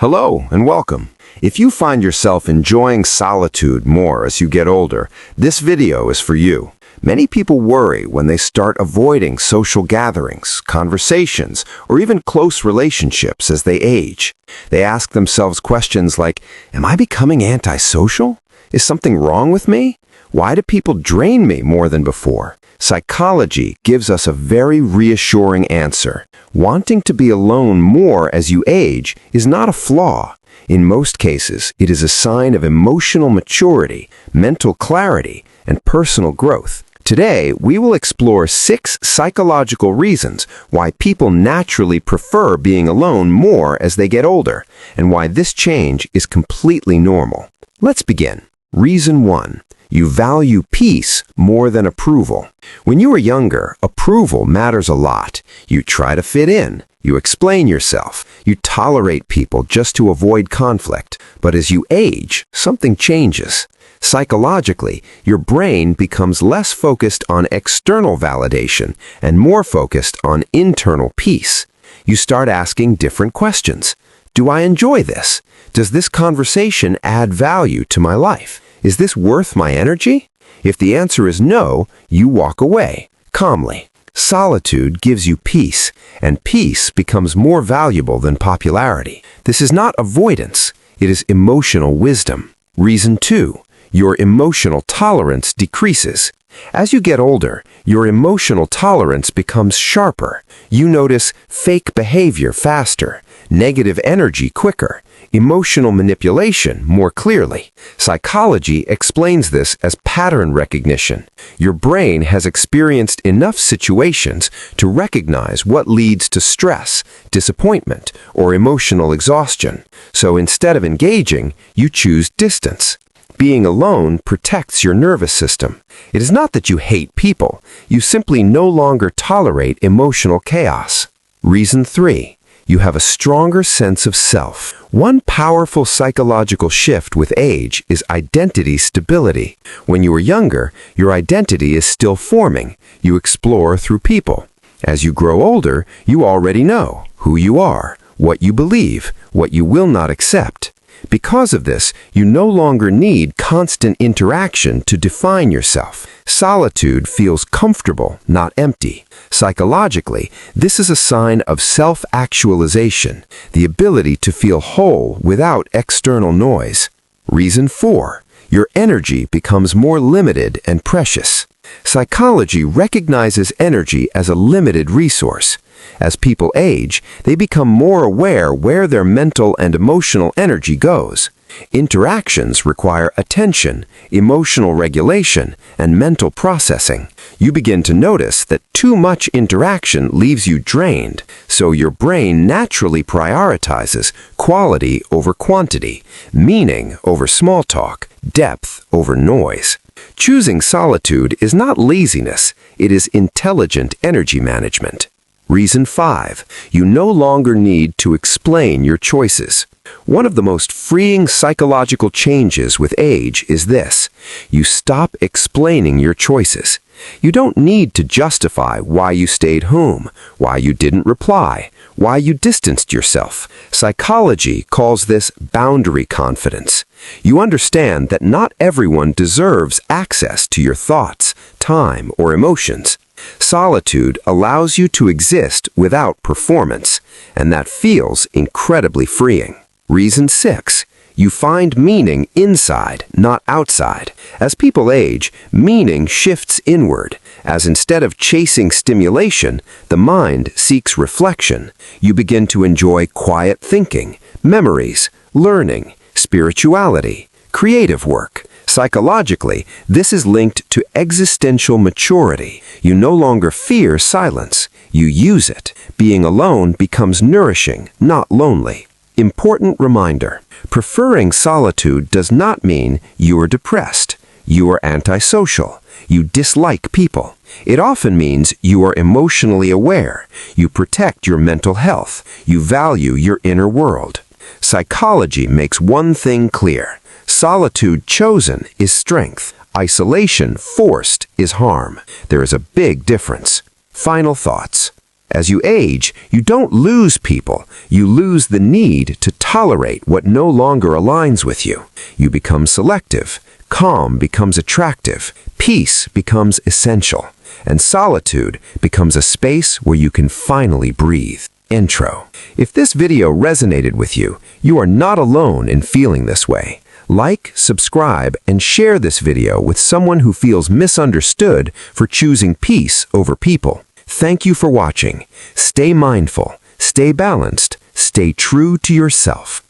Hello and welcome. If you find yourself enjoying solitude more as you get older, this video is for you. Many people worry when they start avoiding social gatherings, conversations, or even close relationships as they age. They ask themselves questions like, am I becoming antisocial? Is something wrong with me? Why do people drain me more than before? Psychology gives us a very reassuring answer. Wanting to be alone more as you age is not a flaw. In most cases, it is a sign of emotional maturity, mental clarity, and personal growth. Today, we will explore 6 psychological reasons why people naturally prefer being alone more as they get older, and why this change is completely normal. Let's begin. Reason 1. You value peace more than approval. When you are younger, approval matters a lot. You try to fit in. You explain yourself. You tolerate people just to avoid conflict. But as you age, something changes. Psychologically, your brain becomes less focused on external validation and more focused on internal peace. You start asking different questions. Do I enjoy this? Does this conversation add value to my life? Is this worth my energy? If the answer is no, you walk away, calmly. Solitude gives you peace, and peace becomes more valuable than popularity. This is not avoidance, it is emotional wisdom. Reason 2. Your emotional tolerance decreases. As you get older, your emotional tolerance becomes sharper. You notice fake behavior faster, negative energy quicker, emotional manipulation more clearly. Psychology explains this as pattern recognition. Your brain has experienced enough situations to recognize what leads to stress, disappointment, or emotional exhaustion. So instead of engaging, you choose distance. Being alone protects your nervous system. It is not that you hate people. You simply no longer tolerate emotional chaos. Reason 3. You have a stronger sense of self. One powerful psychological shift with age is identity stability. When you are younger, your identity is still forming. You explore through people. As you grow older, you already know who you are, what you believe, what you will not accept. Because of this, you no longer need constant interaction to define yourself. Solitude feels comfortable, not empty. Psychologically, this is a sign of self-actualization, the ability to feel whole without external noise. Reason 4. Your energy becomes more limited and precious. Psychology recognizes energy as a limited resource. As people age, they become more aware where their mental and emotional energy goes. Interactions require attention, emotional regulation, and mental processing. You begin to notice that too much interaction leaves you drained, so your brain naturally prioritizes quality over quantity, meaning over small talk, depth over noise. Choosing solitude is not laziness, it is intelligent energy management. Reason 5. You no longer need to explain your choices. One of the most freeing psychological changes with age is this. You stop explaining your choices. You don't need to justify why you stayed home, why you didn't reply, why you distanced yourself. Psychology calls this boundary confidence. You understand that not everyone deserves access to your thoughts, time, or emotions. Solitude allows you to exist without performance, and that feels incredibly freeing. Reason 6. You find meaning inside, not outside. As people age, meaning shifts inward. As instead of chasing stimulation, the mind seeks reflection. You begin to enjoy quiet thinking, memories, learning, spirituality, creative work. Psychologically, this is linked to existential maturity. You no longer fear silence. You use it. Being alone becomes nourishing, not lonely. Important reminder. Preferring solitude does not mean you are depressed. You are antisocial. You dislike people. It often means you are emotionally aware. You protect your mental health. You value your inner world. Psychology makes one thing clear. Solitude chosen is strength. Isolation forced is harm. There is a big difference. Final thoughts. As you age, you don't lose people. You lose the need to tolerate what no longer aligns with you. You become selective. Calm becomes attractive. Peace becomes essential. And solitude becomes a space where you can finally breathe. Intro. If this video resonated with you, you are not alone in feeling this way. Like, subscribe, and share this video with someone who feels misunderstood for choosing peace over people. Thank you for watching. Stay mindful, stay balanced, stay true to yourself.